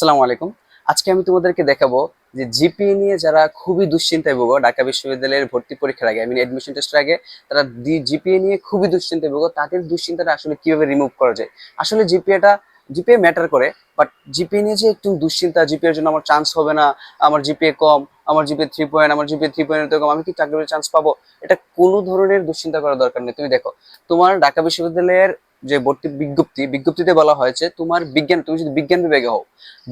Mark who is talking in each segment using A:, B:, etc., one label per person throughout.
A: আসসালামু আলাইকুম। আজকে আমি তোমাদেরকে দেখাবো যে জিপিএ নিয়ে যারা খুবই দুশ্চিন্তায় ভোগো ঢাকা বিশ্ববিদ্যালয়ের ভর্তি পরীক্ষার আগে, অ্যাডমিশন টেস্টের আগে, তারা জিপিএ নিয়ে খুবই দুশ্চিন্তায় ভোগো। তাদের দুশ্চিন্তাটা আসলে কিভাবে রিমুভ করা যায়। আসলে জিপিএ ম্যাটার করে, বাট জিপিএ নিয়ে যে একটু দুশ্চিন্তা, জিপিএ এর জন্য আমার চান্স হবে না, আমার জিপিএ কম, আমার জিপিএ 3 পয়েন্ট, আমার জিপিএ 3 পয়েন্টের কম, আমি কি চাকরির চান্স পাবো, এটা কোনো ধরনের দুশ্চিন্তা করার দরকার নেই। তুমি দেখো, তোমার ঢাকা বিশ্ববিদ্যালয়ের যে ভর্তি বিজ্ঞপ্তিতে বলা হয়েছে তোমার তুমি যদি বিজ্ঞান বিভাগে হও,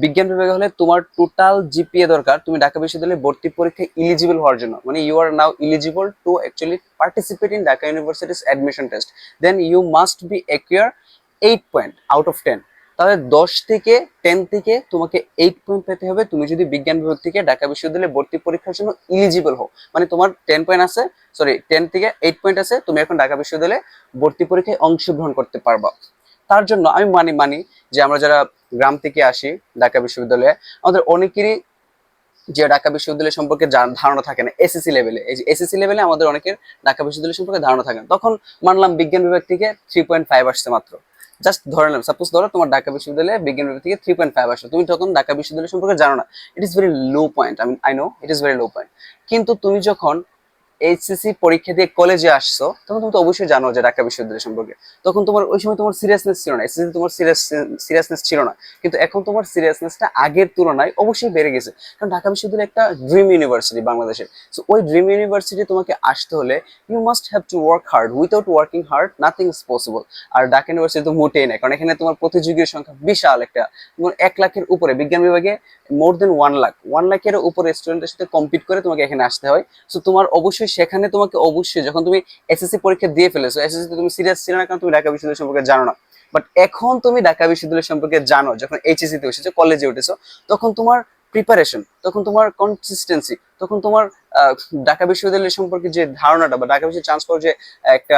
A: বিজ্ঞান বিভাগে হলে তোমার টোটাল জিপিএ দরকার তুমি ঢাকা বিশ্ববিদ্যালয়ে ভর্তি পরীক্ষায় ইলিজিবল হওয়ার জন্য। মানে you are now eligible to actually participate in Dhaka universities admission test. Then you must be acquire 8 point out of 10। তাহলে 10 থেকে 10 থেকে তোমাকে 8 পয়েন্ট পেতে হবে তুমি যদি বিজ্ঞান বিভাগ থেকে ঢাকা বিশ্ববিদ্যালয়ে ভর্তি পরীক্ষার জন্য ইলিজিবল হও। মানে তোমার 10 পয়েন্ট আছে, সরি 10 থেকে 8 পয়েন্ট আছে, তুমি এখন ঢাকা বিশ্ববিদ্যালয়ে ভর্তি পরীক্ষায় অংশগ্রহণ করতে পারবা। তার জন্য আমি মানি যে আমরা যারা গ্রাম থেকে আসি ঢাকা বিশ্ববিদ্যালয়ে, আমাদের অনেকেরই যে ঢাকা বিশ্ববিদ্যালয় সম্পর্কে ধারণা থাকে না। এসএসসি লেভেলে, এই যে এসএসসি লেভেলে আমাদের অনেকের ঢাকা বিশ্ববিদ্যালয় সম্পর্কে ধারণা থাকে না। তখন মানলাম বিজ্ঞান বিভাগ থেকে 3.5 আসছে মাত্র। জাস্ট ধরে নিলাম, সাপোজ ধরো তোমার ঢাকা বিশ্ববিদ্যালয়ে বিজ্ঞান বিভাগ থেকে 3.5 আসলো, তুমি তখন ঢাকা বিশ্ববিদ্যালয় সম্পর্কে জানো না। It is very low point, I know it is very low point. কিন্তু তুমি যখন এইচএসসি পরীক্ষা দিয়ে কলেজে আসছো, তখন তুমি তো অবশ্যই জানো যে ঢাকা বিশ্ববিদ্যালয় সম্পর্কে। তখন তোমার ওই সময় তোমার সিরিয়াসনেস ছিল না, এসএসসি তোমার সিরিয়াসনেস ছিল না। কিন্তু এখন তোমার সিরিয়াসনেসটা আগের তুলনায় অবশ্যই বেড়ে গেছে, কারণ ঢাকা বিশ্ববিদ্যালয় একটা ড্রিম ইউনিভার্সিটি বাংলাদেশের। সো ওই ড্রিম ইউনিভার্সিটি তোমাকে আসতে হলে you must have to work hard. Without working hard nothing is possible. আর ঢাকা ইউনিভার্সিটি তো মোটেই নাই, কারণ এখানে তোমার প্রতিযোগীর সংখ্যা বিশাল একটা। তোমার 1 লাখের উপরে বিজ্ঞান বিভাগে, মোর দেন 1 লাখ, 1 লাখের উপরে স্টুডেন্টের সাথে কম্পিট করে তোমাকে এখানে আসতে হয়। সো তোমার অবশ্যই সেখানে তোমাকে অবশ্যই, যখন তুমি এসএসসি পরীক্ষা দিয়ে ফেলেছো, এসএসসি তুমি সিরিয়াস ছিল না, কারণ তুমি ঢাকা বিশ্ববিদ্যালয় সম্পর্কে জানো না। বাট এখন তুমি ঢাকা বিশ্ববিদ্যালয় সম্পর্কে জানো, যখন এইচএসসি তে এসেছো, কলেজে উঠেছো, তখন তোমার প্রিপারেশন, তখন তোমার কনসিস্টেন্সি, তখন তোমার ঢাকা বিশ্ববিদ্যালয় সম্পর্কে যে ধারণাটা বা ঢাকা বিশ্ববিদ্যালয়ে চান্স পাওয়ার যে একটা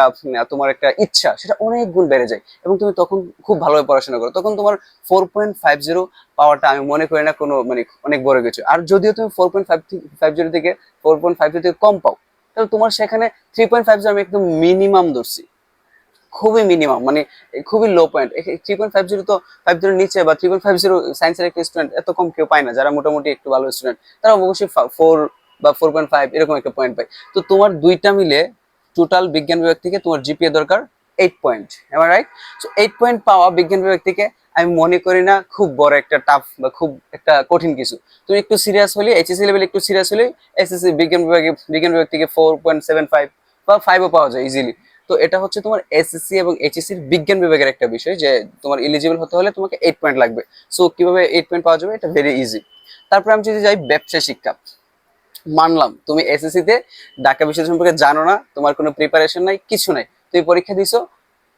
A: তোমার একটা ইচ্ছা, সেটা অনেক গুণ বেড়ে যায়। এবং তুমি তখন খুব ভালোভাবে পড়াশোনা করো। তখন তোমার 4.50 পাওয়াটা আমি মনে করি না কোনো মানে অনেক বড় কিছু। আর যদিও তুমি 4.50 থেকে 4.50 থেকে কম পাও, তাহলে তোমার সেখানে 3.50 আমি একদম মিনিমাম ধরছি, খুবই মিনিমাম, মানে খুবই লো পয়েন্ট। 3.50 তো 50 নিচে, বা 3.50 সায়েন্সের একটা স্টুডেন্ট এত কম কেউ পায় না। যারা মোটামুটি একটু ভালো স্টুডেন্ট, তারা অবশ্যই 4 বা 4.5 এরকম একটা পয়েন্ট পায়। তো তোমার দুইটা মিলে টোটাল বিজ্ঞান বিভাগ থেকে তোমার জিপিএ দরকার 8 point. Am I right? So 8 point পাওয়া বিজ্ঞান বিভাগ থেকে আমি মনে করি না খুব বড় একটা টাফ বা খুব একটা কঠিন কিছু। তুমি একটু সিরিয়াস হলে, এইচএসসি লেভেল একটু সিরিয়াস হলে, এসএসসি বিজ্ঞান বিভাগ থেকে 4.75 বা 5ও পাওয়া যায় ইজিলি। তো এটা হচ্ছে তোমার এসএসসি এবং এইচএসসির বিজ্ঞান বিভাগের একটা বিষয়, যে তোমার এলিজিবল হতে হলে তোমাকে 8 পয়েন্ট লাগবে। সো কিভাবে 8 পয়েন্ট পাওয়া যাবে, এটা ভেরি ইজি। তারপর আমি যদি যাই ব্যবসা শিক্ষা, মানলাম তুমি এসএসসি তে ঢাকা বিশ্ববিদ্যালয় সম্পর্কে জানো না, তোমার কোনো প্রিপারেশন নাই, কিছু নাই, তুমি পরীক্ষা দিছো,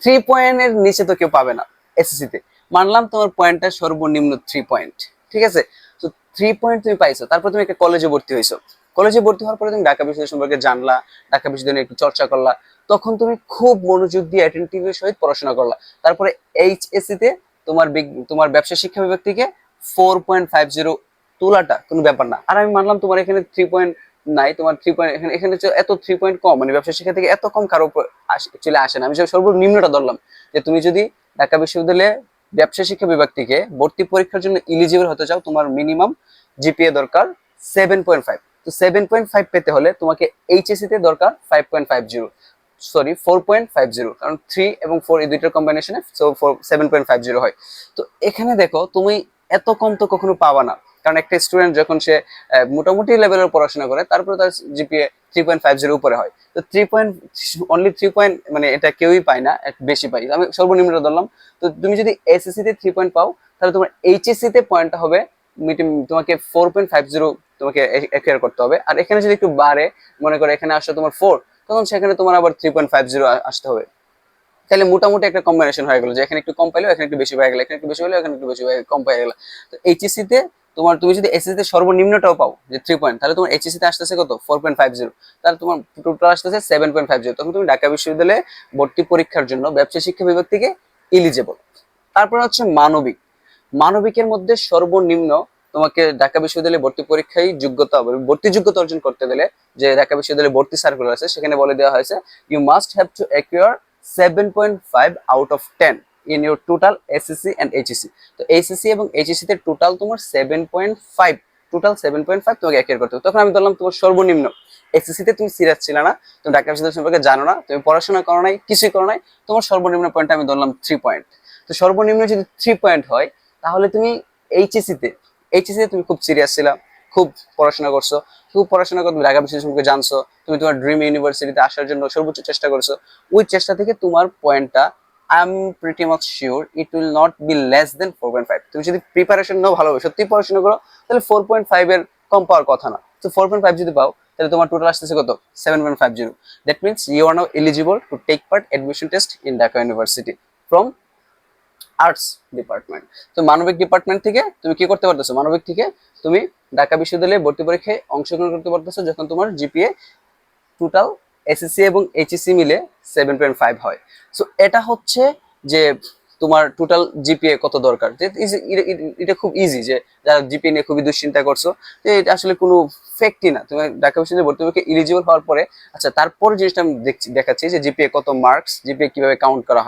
A: 3 পয়েন্টের নিচে তো কেউ পাবে না এসএসসি তে। মানলাম তোমার পয়েন্টটা সর্বনিম্ন 3 পয়েন্ট, ঠিক আছে? তো 3 পয়েন্ট তুমি পাইছো, তারপর তুমি একটা কলেজে ভর্তি হয়েছো। কলেজে ভর্তি হওয়ার পরে তুমি ঢাকা বিশ্ববিদ্যালয় সম্পর্কে জানলা, ঢাকা বিশ্ববিদ্যালয়ে একটু চর্চা করলা, তখন তুমি খুব মনোযোগ দিয়ে অ্যাটেন্টিভের সহিত পড়াশোনা করলা। তারপরে এইচএসসি তে তোমার ব্যবসা শিক্ষা বিভাগ থেকে 4.50 তোলাটা কোনো ব্যাপার না। আর আমি মানলাম তোমার এখানে 3 পয়েন্ট নাই, তোমার 3 পয়েন্ট এখানে এখানে এত 3 পয়েন্ট কম, মানে ব্যবসা শিক্ষা থেকে এত কম কারো চলে আসে না। আমি সর্বনিম্নটা ধরলাম, যে তুমি যদি ঢাকা বিশ্ববিদ্যালয়ে ব্যবসা শিক্ষা বিভাগ থেকে ভর্তি পরীক্ষার জন্য ইলিজিবল হতে চাও, তোমার মিনিমাম জিপিএ দরকার 7.5। তো 7.5 পেতে হলে তোমাকে এইচএসসি তে দরকার 5.50, সরি 4.50, কারণ 3 এবং 4 এই দুইটার কম্বিনেশনে 7.50 হয়। তো এখানে দেখো, তুমি এত কম তো কখনো পাবা না, কারণ একটা স্টুডেন্ট যখন সে মোটামুটি লেভেলের পড়াশোনা করে, তারপরে তার জিপিএ 3.50 উপরে হয়। তো 3 পয়েন্ট, অনলি 3 পয়েন্ট, মানে এটা কেউই পায় না, বেশি পাই, আমি সর্বনিম্নটা ধরলাম। তো তুমি যদি এসএসসি তে 3 পয়েন্ট পাও, তাহলে তোমার এইচএসসি তে পয়েন্টটা হবে তোমাকে 4.50 তোমাকে একুয়ার করতে হবে। আর এখানে যদি একটু বাড়ে, মনে করো এখানে আসলে তোমার 4, তখন সেখানে তোমার আবার 3.50 আসতে হবে। তাহলে মোটামুটি একটা কম্বিনেশন হয়ে গেল, যে এখানে একটু কম পাইলো, এখানে একটু বেশি হয়ে গেল, এখানে একটু বেশি হলো, এখানে একটু বেশি কম পাই গেল। তো এইচএসসি তে তোমার, তুমি যদি এসএসসি তে সর্বনিম্নটাও পাও যে 3 পয়েন্ট, তাহলে তোমার এইচএসসি তে আসতেছে কত 4.50, তাহলে তোমার টোটাল আসতেছে 7.50। তখন তুমি ঢাকা বিশ্ববিদ্যালয়ে ভর্তি পরীক্ষার জন্য ব্যবসা শিক্ষা বিভাগ থেকে ইলিজেবল। তারপর হচ্ছে মানবিক। মানবিকের মধ্যে সর্বনিম্ন তোমাকে ঢাকা বিশ্ববিদ্যালয়ে ভর্তি পরীক্ষায় ভর্তি যোগ্যতা অর্জন করতে গেলে, যে ঢাকা বিশ্ববিদ্যালয়ে ভর্তি সার্কুলার আছে, সেখানে বলে দেওয়া হয়েছে you must have to acquire 7.5 out of 10। In your total SSC and HSC. তো এইচএসসি এবং এইচএসসি তে টোটাল তোমার 7.5, টোটাল 7.5 তোমাকে অ্যাকিউর করতে হবে। তখন আমি ধরলাম তোমার সর্বনিম্ন এসএসসি তে তুমি সিরিয়াস ছিল না, তুমি ঢাকা বিশ্ববিদ্যালয় সম্পর্কে জানো না, তুমি পড়াশোনা করো নাই, কিছুই করো নাই, তোমার সর্বনিম্ন পয়েন্ট আমি ধরলাম 3 পয়েন্ট। তো সর্বনিম্ন যদি 3 পয়েন্ট হয় তাহলে তুমি এইচএসসি তে তুমি খুব সিরিয়াস ছিলা, খুব পড়াশোনা করছো, খুব পড়াশোনা করে তুমি ঢাকা বিশ্ববিদ্যালয় সম্পর্কে জানছো, তুমি তোমার ড্রিম ইউনিভার্সিটিতে আসার জন্য সর্বোচ্চ চেষ্টা করছো। ওই চেষ্টা থেকে তোমার পয়েন্টটা I am pretty much sure it will not be less than 4.5। তুমি যদি প্রিপারেশন নাও ভালোভাবে, সত্যি পড়াশোনা করো, তাহলে 4.5 এর কম পাওয়ার কথা না। তো 4.5 যদি পাও তাহলে তোমার টোটাল আসতেছে কত? 7.50। That means you are now eligible to take part admission test in Dhaka university from arts department. তো মানবিক ডিপার্টমেন্ট থেকে তুমি কি করতে পারতেছো? মানবিক থেকে তুমি ঢাকা বিশ্ববিদ্যালয়ে ভর্তি পরীক্ষায় অংশগ্রহণ করতে পারতেছো যখন তোমার জিপিএ টোটাল এসএসসি এবং এইচএসসি মিলে 7.5 হয়। সো এটা হচ্ছে যে তোমার টোটাল জিপিএ কত দরকার। এটা খুব ইজি, যে যারা জিপিএ নিয়ে খুবই দুশ্চিন্তা করছো, যে এটা আসলে কোনো ফ্যাক্টই না। তুমি ঢাকা বিশ্ববিদ্যালয়ে ভর্তি পরীক্ষায় এলিজিবল হওয়ার পরে, আচ্ছা তারপর জিনিসটা আমি দেখাচ্ছি যে জিপিএ কত মার্কস, জিপিএ কিভাবে কাউন্ট করা হয়।